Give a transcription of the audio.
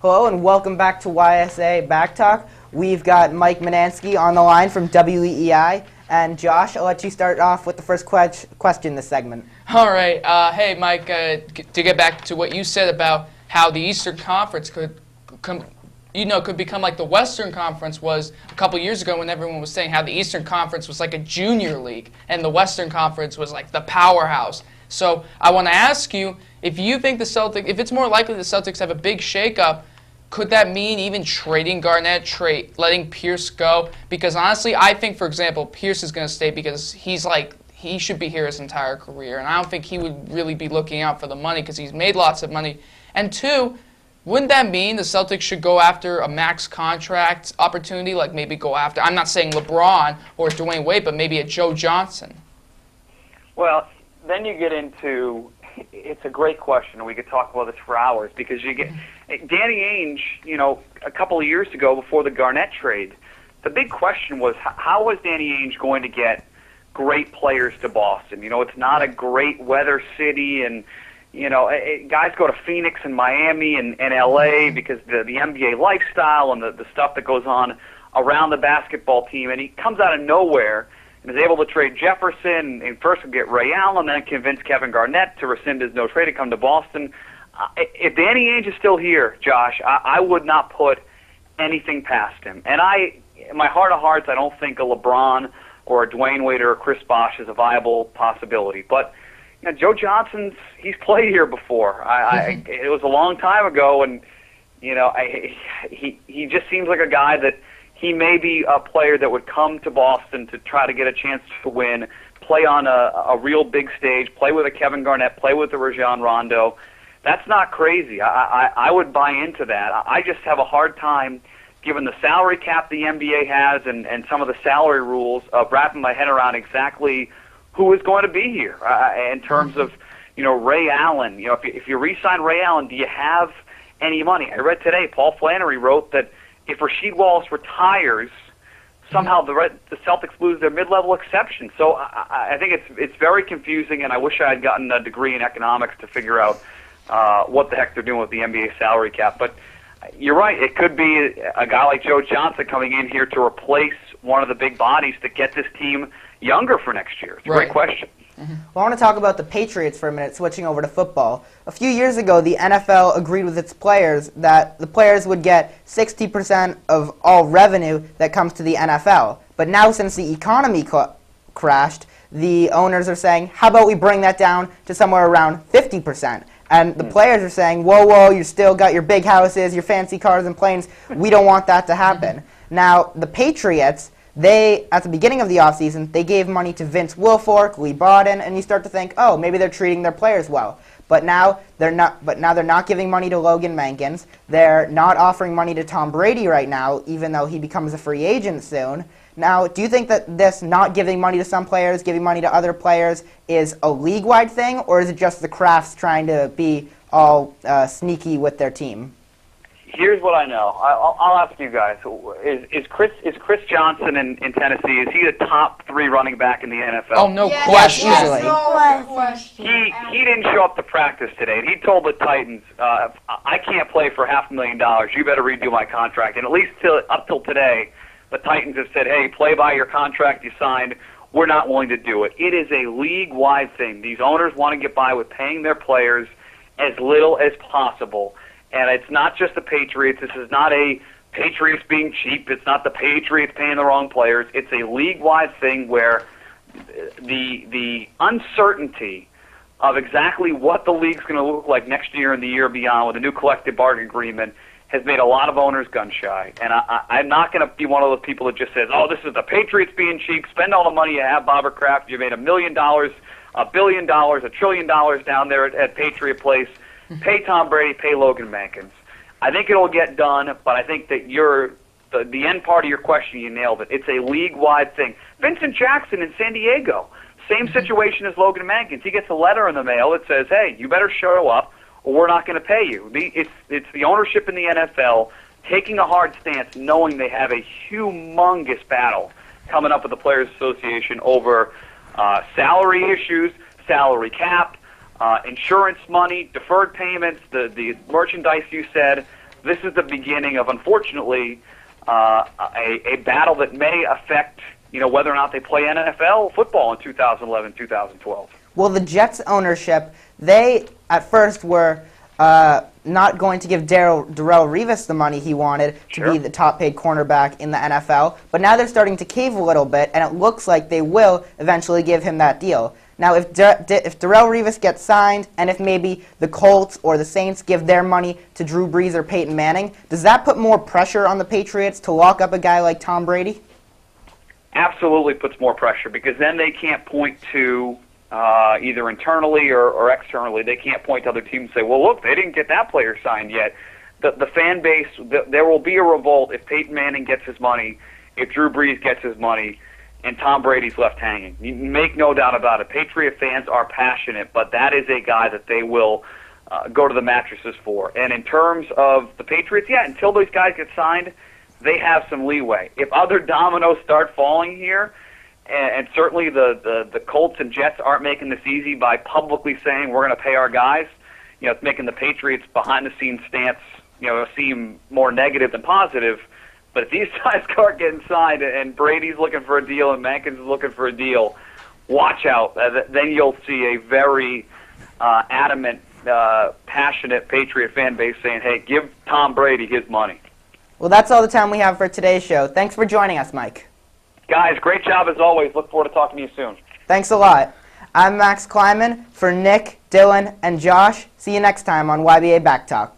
Hello and welcome back to YSA Back Talk. We've got Mike Mutnansky on the line from WEEI. And Josh, I'll let you start off with the first question this segment. All right. Hey, Mike, to get back to what you said about how the Eastern Conference could become like the Western Conference was a couple years ago when everyone was saying how the Eastern Conference was like a junior league and the Western Conference was like the powerhouse. So I want to ask you, if you think if it's more likely the Celtics have a big shakeup, could that mean even trading Garnett, letting Pierce go? Because honestly, I think, for example, Pierce is going to stay because he should be here his entire career, and I don't think he would really be looking out for the money because he's made lots of money. And two, wouldn't that mean the Celtics should go after a max contract opportunity, like maybe go after, I'm not saying LeBron or Dwayne Wade, but maybe a Joe Johnson? Well, then you get into, it's a great question, and we could talk about this for hours, because you get Danny Ainge, a couple of years ago before the Garnett trade, the big question was how was Danny Ainge going to get great players to Boston? It's not a great weather city, and guys go to Phoenix and Miami and LA because the NBA lifestyle and the stuff that goes on around the basketball team, and he comes out of nowhere and is able to trade Jefferson and first get Ray Allen, then convince Kevin Garnett to rescind his no trade and come to Boston. If Danny Ainge is still here, Josh, I would not put anything past him. And in my heart of hearts, I don't think a LeBron or a Dwayne Wade or a Chris Bosh is a viable possibility. But Joe Johnson's, he's played here before. It was a long time ago, and he just seems like a guy that he may be a player that would come to Boston to try to get a chance to win, play on a real big stage, play with a Kevin Garnett, play with a Rajon Rondo. That's not crazy. I would buy into that. I just have a hard time, given the salary cap the NBA has and some of the salary rules, of wrapping my head around exactly who is going to be here in terms of, Ray Allen. If you re-sign Ray Allen, do you have any money? I read today, Paul Flannery wrote that if Rasheed Wallace retires, somehow the Celtics lose their mid-level exception. So I think it's very confusing, and I wish I had gotten a degree in economics to figure out what the heck they're doing with the NBA salary cap. But you're right, it could be a guy like Joe Johnson coming in here to replace one of the big bodies to get this team younger for next year. It's a great question. Well, I want to talk about the Patriots for a minute, switching over to football. A few years ago, the NFL agreed with its players that the players would get 60% of all revenue that comes to the NFL. But now, since the economy crashed, the owners are saying, how about we bring that down to somewhere around 50%? And the players are saying, whoa, you still got your big houses, your fancy cars and planes. We don't want that to happen. Now, the Patriots, at the beginning of the offseason, they gave money to Vince Wilfork, Lee Bawden, and you start to think, oh, maybe they're treating their players well. But now they're not giving money to Logan Mankins. They're not offering money to Tom Brady right now, even though he becomes a free agent soon. Now, do you think that this not giving money to some players, giving money to other players, is a league-wide thing, or is it just the Crafts trying to be all sneaky with their team? Here's what I know. I'll ask you guys: Is Chris Johnson in Tennessee? Is he the top 3 running back in the NFL? Oh, no question. He didn't show up to practice today. He told the Titans, "I can't play for $500,000. You better redo my contract." And at least up till today, the Titans have said, "Hey, play by your contract you signed. We're not willing to do it." It is a league-wide thing. These owners want to get by with paying their players as little as possible. And it's not just the Patriots. This is not a Patriots being cheap. It's not the Patriots paying the wrong players. It's a league-wide thing where the uncertainty of exactly what the league's going to look like next year and the year beyond with a new collective bargaining agreement has made a lot of owners gun-shy. And I'm not going to be one of those people that just says, oh, this is the Patriots being cheap. Spend all the money you have, Robert Kraft. You made $1 million, $1 billion, $1 trillion down there at Patriot Place. Pay Tom Brady, pay Logan Mankins. I think it'll get done, but I think that the end part of your question, you nailed it. It's a league-wide thing. Vincent Jackson in San Diego, same situation as Logan Mankins. He gets a letter in the mail that says, hey, you better show up or we're not going to pay you. It's the ownership in the NFL taking a hard stance, knowing they have a humongous battle coming up with the Players Association over salary issues, salary cap, insurance money, deferred payments, the merchandise you said. this is the beginning of, unfortunately, a battle that may affect, whether or not they play NFL football in 2011, 2012. Well, the Jets ownership, they at first were not going to give Darrelle Revis the money he wanted to be the top-paid cornerback in the NFL, but now they're starting to cave a little bit, and it looks like they will eventually give him that deal. Now, if Darrelle Revis gets signed, and if maybe the Colts or the Saints give their money to Drew Brees or Peyton Manning, does that put more pressure on the Patriots to lock up a guy like Tom Brady? Absolutely puts more pressure, because then they can't point to either internally or externally. They can't point to other teams and say, well, look, they didn't get that player signed yet. The fan base, there will be a revolt if Peyton Manning gets his money, if Drew Brees gets his money, and Tom Brady's left hanging. You make no doubt about it. Patriot fans are passionate, but that is a guy that they will go to the mattresses for. And in terms of the Patriots, until those guys get signed, they have some leeway. If other dominoes start falling here, and certainly the Colts and Jets aren't making this easy by publicly saying we're going to pay our guys, it's making the Patriots' behind-the-scenes stance, seem more negative than positive. But if these guys start getting signed and Brady's looking for a deal and Mankins is looking for a deal, watch out. Then you'll see a very adamant, passionate Patriot fan base saying, hey, give Tom Brady his money. Well, that's all the time we have for today's show. Thanks for joining us, Mike. Guys, great job as always. Look forward to talking to you soon. Thanks a lot. I'm Max Kleiman for Nick, Dylan, and Josh. See you next time on YBA Back Talk.